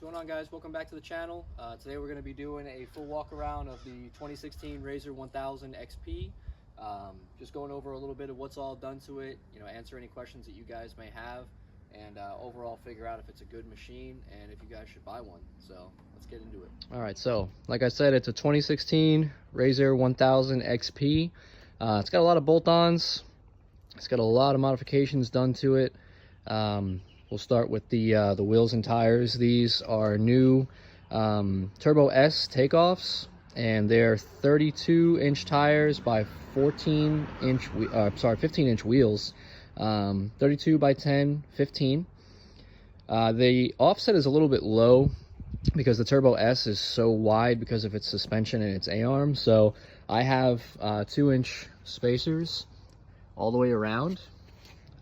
What's going on, guys? Welcome back to the channel. Today we're going to be doing a full walk around of the 2016 RZR 1000 XP. Just going over a little bit of what's all done to it, answer any questions that you guys may have, and overall figure out if it's a good machine and if you guys should buy one. So let's get into it. All right, so like I said, it's a 2016 RZR 1000 XP. It's got a lot of bolt-ons. It's got a lot of modifications done to it. We'll start with the wheels and tires. These are new Turbo S takeoffs, and they're 32-inch tires by 15-inch wheels. 32 by 10, 15. The offset is a little bit low because the Turbo S is so wide because of its suspension and its A-arm. So I have 2-inch spacers all the way around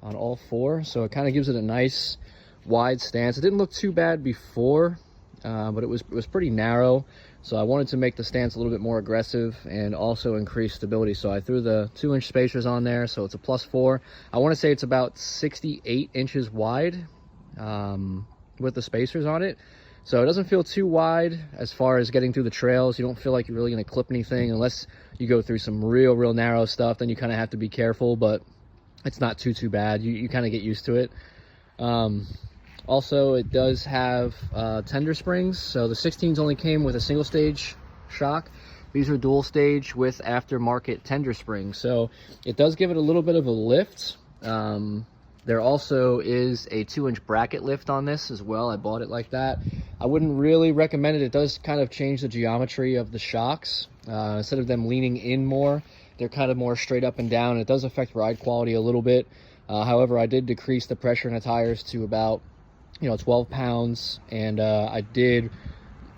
on all four, so it kind of gives it a nice wide stance. It didn't look too bad before, but it was pretty narrow, so I wanted to make the stance a little bit more aggressive and also increase stability. So I threw the 2-inch spacers on there, so it's a +4. I want to say it's about 68 inches wide with the spacers on it, so it doesn't feel too wide as far as getting through the trails. You don't feel like you're really going to clip anything unless you go through some real narrow stuff. Then you kind of have to be careful, but it's not too bad. You kind of get used to it. Also, it does have tender springs. So the 16s only came with a single stage shock. These are dual stage with aftermarket tender springs, so it does give it a little bit of a lift. There also is a 2-inch bracket lift on this as well. I bought it like that. I wouldn't really recommend it. It does kind of change the geometry of the shocks. Instead of them leaning in more, they're kind of more straight up and down. It does affect ride quality a little bit. However, I did decrease the pressure in the tires to about 12 pounds, and I did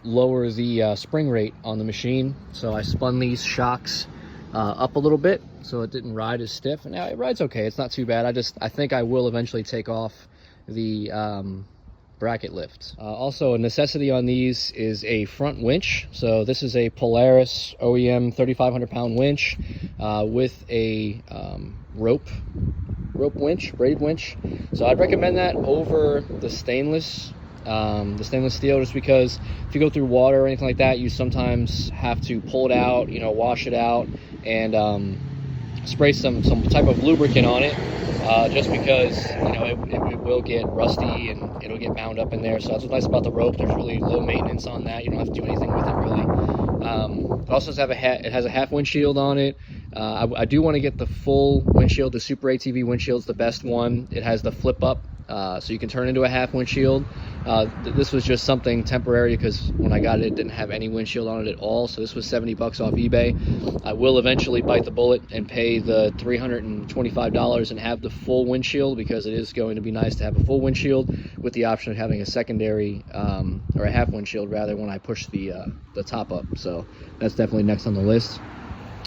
lower the spring rate on the machine. So I spun these shocks up a little bit so it didn't ride as stiff, and now it rides okay. It's not too bad. I think I will eventually take off the bracket lift. Also, a necessity on these is a front winch. So this is a Polaris OEM 3,500 pound winch with a rope winch, braid winch. So I'd recommend that over the stainless steel, just because if you go through water or anything like that, you sometimes have to pull it out, wash it out, and spray some type of lubricant on it, just because it will get rusty and it'll get bound up in there. So that's what's nice about the rope. There's really low maintenance on that. You don't have to do anything with it really. It also has a half windshield on it. I do want to get the full windshield. The Super ATV windshield's the best one. It has the flip up, so you can turn into a half windshield. This was just something temporary because when I got it, it didn't have any windshield on it at all. So this was 70 bucks off eBay. I will eventually bite the bullet and pay the $325 and have the full windshield, because it is going to be nice to have a full windshield with the option of having a secondary or a half windshield rather when I push the top up. So that's definitely next on the list.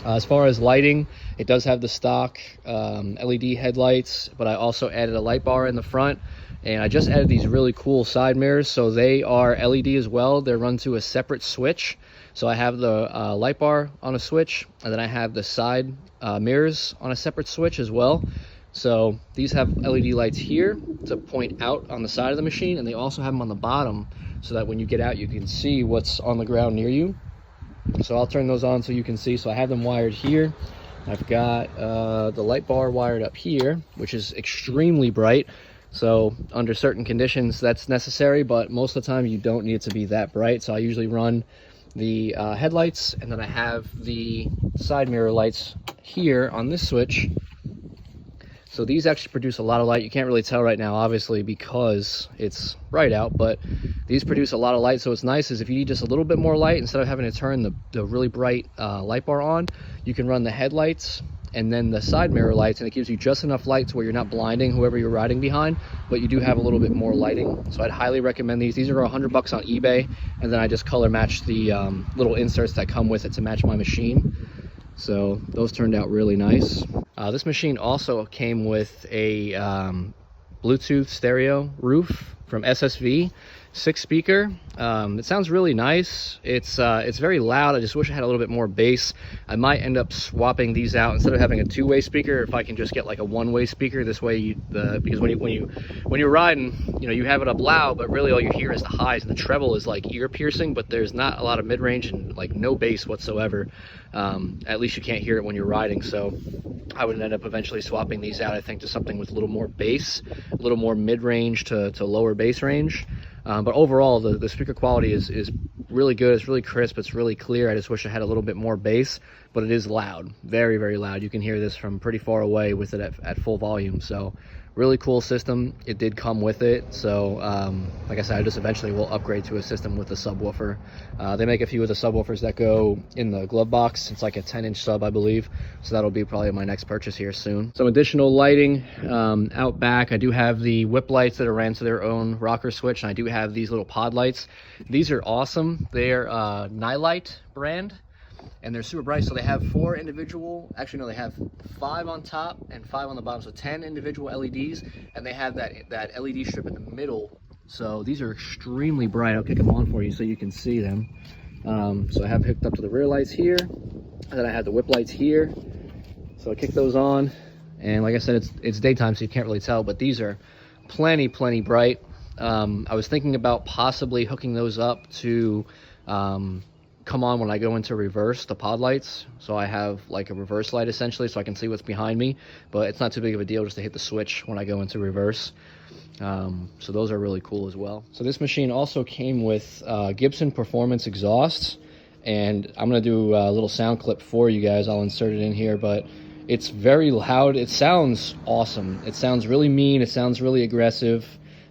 As far as lighting, it does have the stock LED headlights, but I also added a light bar in the front, and I just added these really cool side mirrors. So they are LED as well. They're run to a separate switch. So I have the light bar on a switch, and then I have the side mirrors on a separate switch as well. So these have LED lights here to point out on the side of the machine, and they also have them on the bottom so that when you get out, you can see what's on the ground near you. So I'll turn those on so you can see. So I have them wired here. I've got the light bar wired up here, which is extremely bright. So under certain conditions, that's necessary, but most of the time you don't need it to be that bright. So I usually run the headlights, and then I have the side mirror lights here on this switch. So these actually produce a lot of light. You can't really tell right now, obviously, because it's bright out, but these produce a lot of light. So what's nice is if you need just a little bit more light, instead of having to turn the really bright light bar on, you can run the headlights and then the side mirror lights, and it gives you just enough light to where you're not blinding whoever you're riding behind, but you do have a little bit more lighting. So I'd highly recommend these. These are 100 bucks on eBay, and then I just color match the little inserts that come with it to match my machine. So those turned out really nice. This machine also came with a Bluetooth stereo roof from SSV, 6-speaker. It sounds really nice. It's very loud. I just wish I had a little bit more bass. I might end up swapping these out instead of having a 2-way speaker. If I can just get like a 1-way speaker, this way because when you're riding, you know, you have it up loud, but really all you hear is the highs, and the treble is like ear piercing, but there's not a lot of mid-range and like no bass whatsoever. At least you can't hear it when you're riding. So I would end up eventually swapping these out, I think, to something with a little more bass, a little more mid-range to lower bass range. But overall, the speaker quality is really good. It's really crisp. It's really clear. I just wish I had a little bit more bass, but it is loud. Very, very loud. You can hear this from pretty far away with it at full volume. So really cool system. It did come with it. So like I said, I just eventually will upgrade to a system with a subwoofer. They make a few of the subwoofers that go in the glove box. It's like a 10-inch sub, I believe. So that'll be probably my next purchase here soon. Some additional lighting out back. I do have the whip lights that are ran to their own rocker switch, and I do have these little pod lights. These are awesome. They're Nightlight brand, and they're super bright. So they have 4 individual, actually no, they have 5 on top and 5 on the bottom, so 10 individual LEDs, and they have that LED strip in the middle. So these are extremely bright. I'll kick them on for you so you can see them. So I have hooked up to the rear lights here, and then I have the whip lights here. So I kick those on, and like I said, it's daytime, so you can't really tell, but these are plenty bright. I was thinking about possibly hooking those up to come on when I go into reverse, the pod lights, so I have like a reverse light essentially, so I can see what's behind me, but it's not too big of a deal just to hit the switch when I go into reverse. So those are really cool as well. So this machine also came with Gibson Performance exhausts, and I'm gonna do a little sound clip for you guys. I'll insert it in here, but it's very loud. It sounds awesome. It sounds really mean. It sounds really aggressive.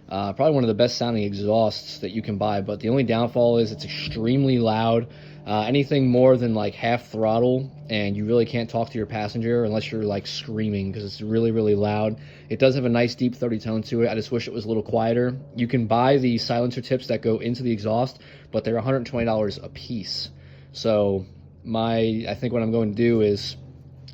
Probably one of the best sounding exhausts that you can buy, but the only downfall is it's extremely loud. Anything more than like half throttle, and you really can't talk to your passenger unless you're like screaming, because it's really loud. It does have a nice deep 30 tone to it. I just wish it was a little quieter. You can buy the silencer tips that go into the exhaust, but they're $120 a piece. So I think what I'm going to do is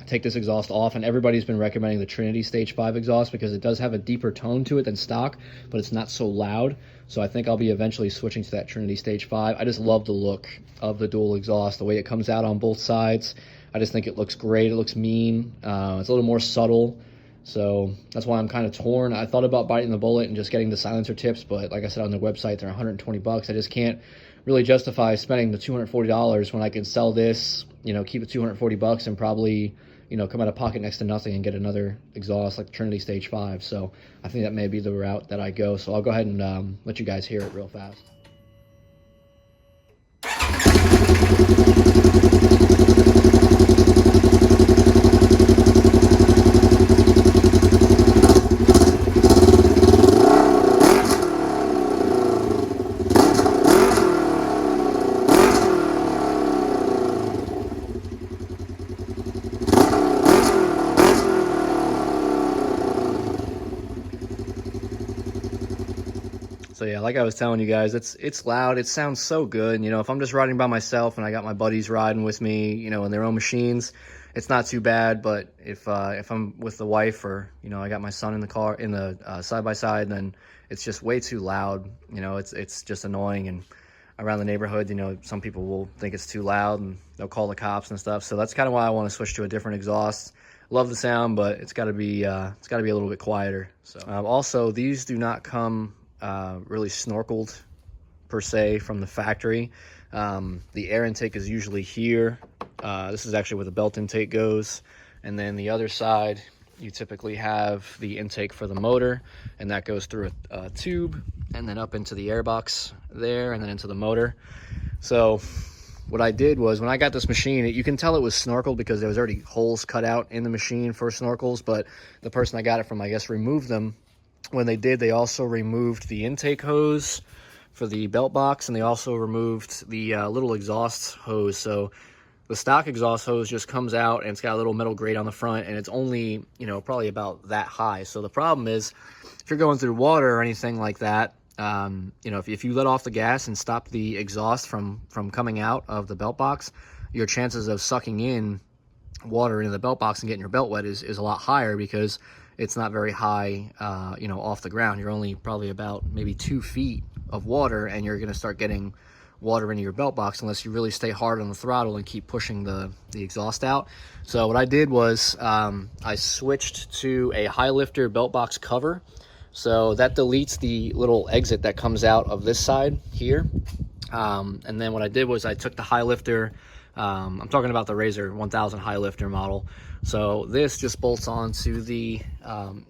take this exhaust off, and everybody's been recommending the Trinity Stage 5 exhaust because it does have a deeper tone to it than stock, but it's not so loud. So I think I'll be eventually switching to that Trinity Stage 5. I just love the look of the dual exhaust, the way it comes out on both sides. I just think it looks great. It looks mean. It's a little more subtle. So that's why I'm kind of torn. I thought about biting the bullet and just getting the silencer tips, but like I said on their website, they're 120 bucks. I just can't really justify spending the $240 when I can sell this, you know, keep the 240 bucks and probably, you know, come out of pocket next to nothing and get another exhaust like the Trinity Stage 5. So I think that may be the route that I go. So I'll go ahead and let you guys hear it real fast. So yeah, like I was telling you guys, it's loud. It sounds so good. You know, if I'm just riding by myself and I got my buddies riding with me, you know, in their own machines, it's not too bad. But if I'm with the wife, or, you know, I got my son in the car, in the side-by-side, then it's just way too loud. You know, it's just annoying. And around the neighborhood, you know, some people will think it's too loud and they'll call the cops and stuff. So that's kind of why I want to switch to a different exhaust. Love the sound, but it's got to be a little bit quieter. So also, these do not come really snorkeled per se from the factory. The air intake is usually here. This is actually where the belt intake goes, and then the other side you typically have the intake for the motor, and that goes through a tube and then up into the airbox there and then into the motor. So what I did was, when I got this machine, you can tell it was snorkeled because there was already holes cut out in the machine for snorkels, but the person I got it from, I guess, removed them. When they did, they also removed the intake hose for the belt box, and they also removed the little exhaust hose. So the stock exhaust hose just comes out, and it's got a little metal grate on the front, and it's only, you know, probably about that high. So the problem is, if you're going through water or anything like that, you know, if you let off the gas and stop the exhaust from coming out of the belt box, your chances of sucking in water into the belt box and getting your belt wet is a lot higher, because it's not very high, you know, off the ground. You're only probably about maybe 2 feet of water, and you're going to start getting water into your belt box unless you really stay hard on the throttle and keep pushing the exhaust out. So what I did was I switched to a high lifter belt box cover. So that deletes the little exit that comes out of this side here. And then what I did was I took the high lifter, I'm talking about the RZR 1000 high lifter model. So this just bolts onto the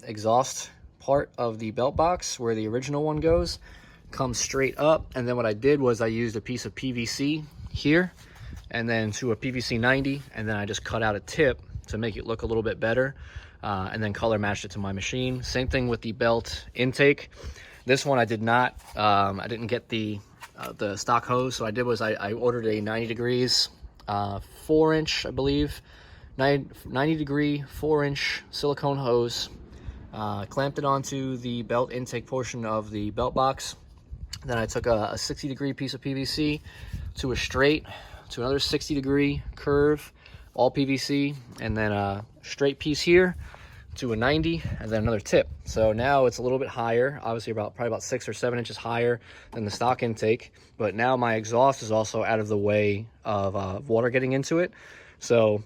exhaust part of the belt box where the original one goes, comes straight up. And then what I did was I used a piece of PVC here and then to a PVC 90, and then I just cut out a tip to make it look a little bit better, and then color matched it to my machine. Same thing with the belt intake. This one I did not, I didn't get the stock hose. So what I did was I ordered a 90 degrees 4-inch, I believe, 90 degree 4-inch silicone hose, clamped it onto the belt intake portion of the belt box. Then I took a 60 degree piece of PVC to a straight, to another 60 degree curve, all PVC, and then a straight piece here to a 90, and then another tip. So now it's a little bit higher, obviously probably about 6 or 7 inches higher than the stock intake, but now my exhaust is also out of the way of water getting into it. So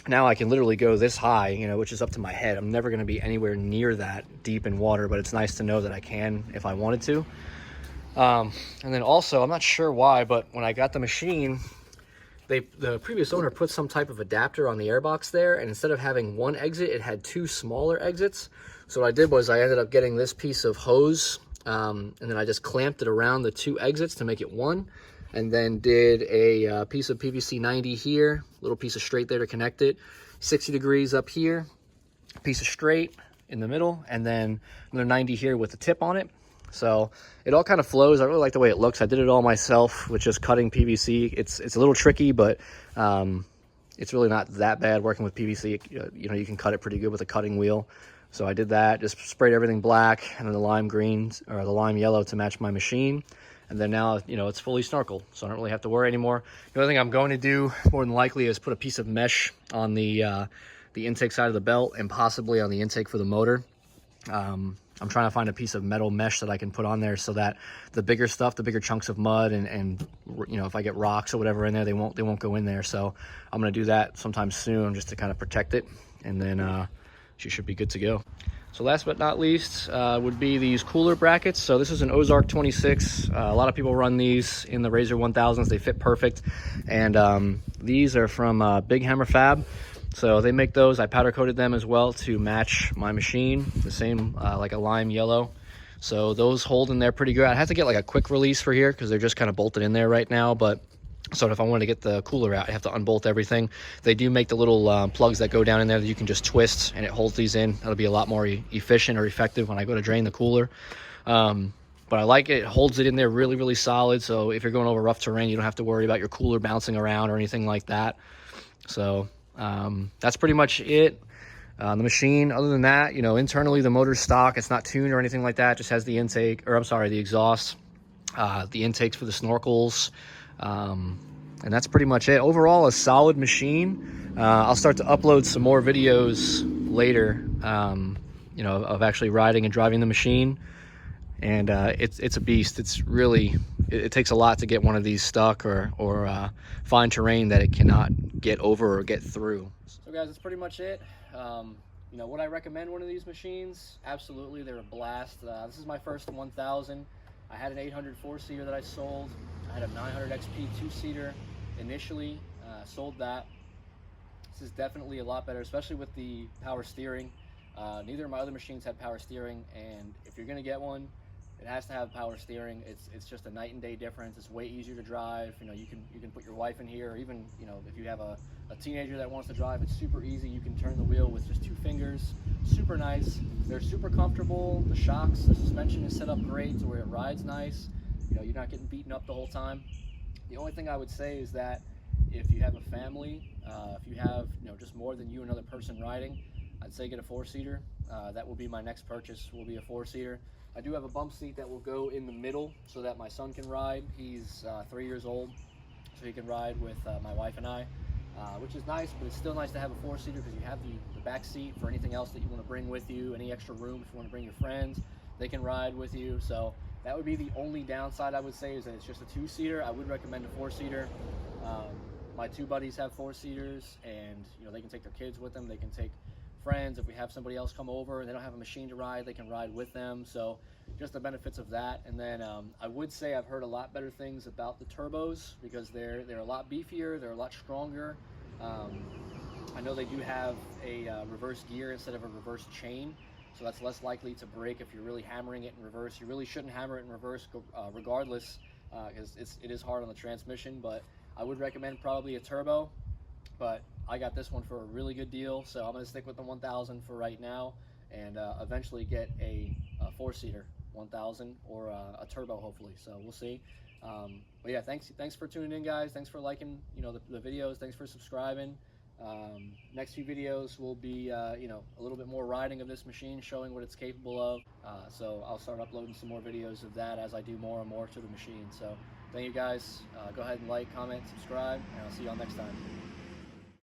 now I can literally go this high, you know, which is up to my head. I'm never going to be anywhere near that deep in water, but it's nice to know that I can if I wanted to. And then also, I'm not sure why, but when I got the machine, the previous owner put some type of adapter on the airbox there, and instead of having one exit, it had 2 smaller exits. So what I did was I ended up getting this piece of hose, and then I just clamped it around the 2 exits to make it one, and then did a piece of PVC 90 here, little piece of straight there to connect it, 60 degrees up here, a piece of straight in the middle, and then another 90 here with the tip on it. So it all kind of flows. I really like the way it looks. I did it all myself with just cutting PVC. It's a little tricky, but it's really not that bad working with PVC. You know, you can cut it pretty good with a cutting wheel. So I did that, just sprayed everything black and then the lime green or the lime yellow to match my machine. And then now, you know, it's fully Snorkel, so I don't really have to worry anymore. The other thing I'm going to do more than likely is put a piece of mesh on the intake side of the belt and possibly on the intake for the motor. I'm trying to find a piece of metal mesh that I can put on there so that the bigger stuff, the bigger chunks of mud and you know, if I get rocks or whatever in there, they won't go in there. So I'm going to do that sometime soon just to kind of protect it, and then she should be good to go. So last but not least would be these cooler brackets. So this is an Ozark 26. A lot of people run these in the RZR 1000s. They fit perfect, and these are from Big Hammer Fab. So they make those. I powder coated them as well to match my machine, the same like a lime yellow. So those hold in there pretty good. I have to get like a quick release for here because they're just kind of bolted in there right now. But so if I wanted to get the cooler out, I have to unbolt everything. They do make the little plugs that go down in there that you can just twist and it holds these in. That'll be a lot more efficient or effective when I go to drain the cooler. But I like it. It holds it in there really, really solid. So if you're going over rough terrain, you don't have to worry about your cooler bouncing around or anything like that. So that's pretty much it. The machine, other than that, you know, internally the motor's stock. It's not tuned or anything like that. It just has the intake, or I'm sorry, the exhaust, the intakes for the snorkels, and that's pretty much it. Overall, a solid machine. I'll start to upload some more videos later, you know, of actually riding and driving the machine. And it's a beast. It's really, it takes a lot to get one of these stuck or find terrain that it cannot get over or get through. So guys, that's pretty much it. You know, would I recommend one of these machines? Absolutely, they're a blast. This is my first 1000. I had an 800 4-seater that I sold. I had a 900 XP 2-seater initially, sold that. This is definitely a lot better, especially with the power steering. Neither of my other machines had power steering, and if you're gonna get one, it has to have power steering. It's just a night and day difference. It's way easier to drive. You know, you can put your wife in here, or even, you know, if you have a teenager that wants to drive, it's super easy. You can turn the wheel with just 2 fingers. Super nice. They're super comfortable. The shocks, the suspension is set up great to where it rides nice. You know, you're not getting beaten up the whole time. The only thing I would say is that if you have a family, if you have, you know, just more than you another person riding, I'd say get a 4-seater. That will be my next purchase, will be a 4-seater. I do have a bump seat that will go in the middle so that my son can ride. He's 3 years old, so he can ride with my wife and I. which is nice, but it's still nice to have a 4-seater because you have the back seat for anything else that you want to bring with you, any extra room if you want to bring your friends, they can ride with you. So that would be the only downside I would say, is that it's just a 2-seater. I would recommend a 4-seater. My 2 buddies have 4-seaters, and you know, they can take their kids with them, they can take friends. If we have somebody else come over and they don't have a machine to ride, they can ride with them. So just the benefits of that. And then I would say I've heard a lot better things about the turbos because they're a lot beefier, they're a lot stronger. I know they do have a reverse gear instead of a reverse chain, so that's less likely to break if you're really hammering it in reverse. You really shouldn't hammer it in reverse regardless, because it is hard on the transmission. But I would recommend probably a turbo, but I got this one for a really good deal, so I'm going to stick with the 1000 for right now, and eventually get a 4-seater 1000 or a turbo hopefully. So we'll see. But yeah, thanks for tuning in, guys. Thanks for liking, you know, the videos. Thanks for subscribing. Next few videos will be you know, a little bit more riding of this machine, showing what it's capable of. So I'll start uploading some more videos of that as I do more and more to the machine. So thank you, guys. Go ahead and like, comment, subscribe, and I'll see y'all next time.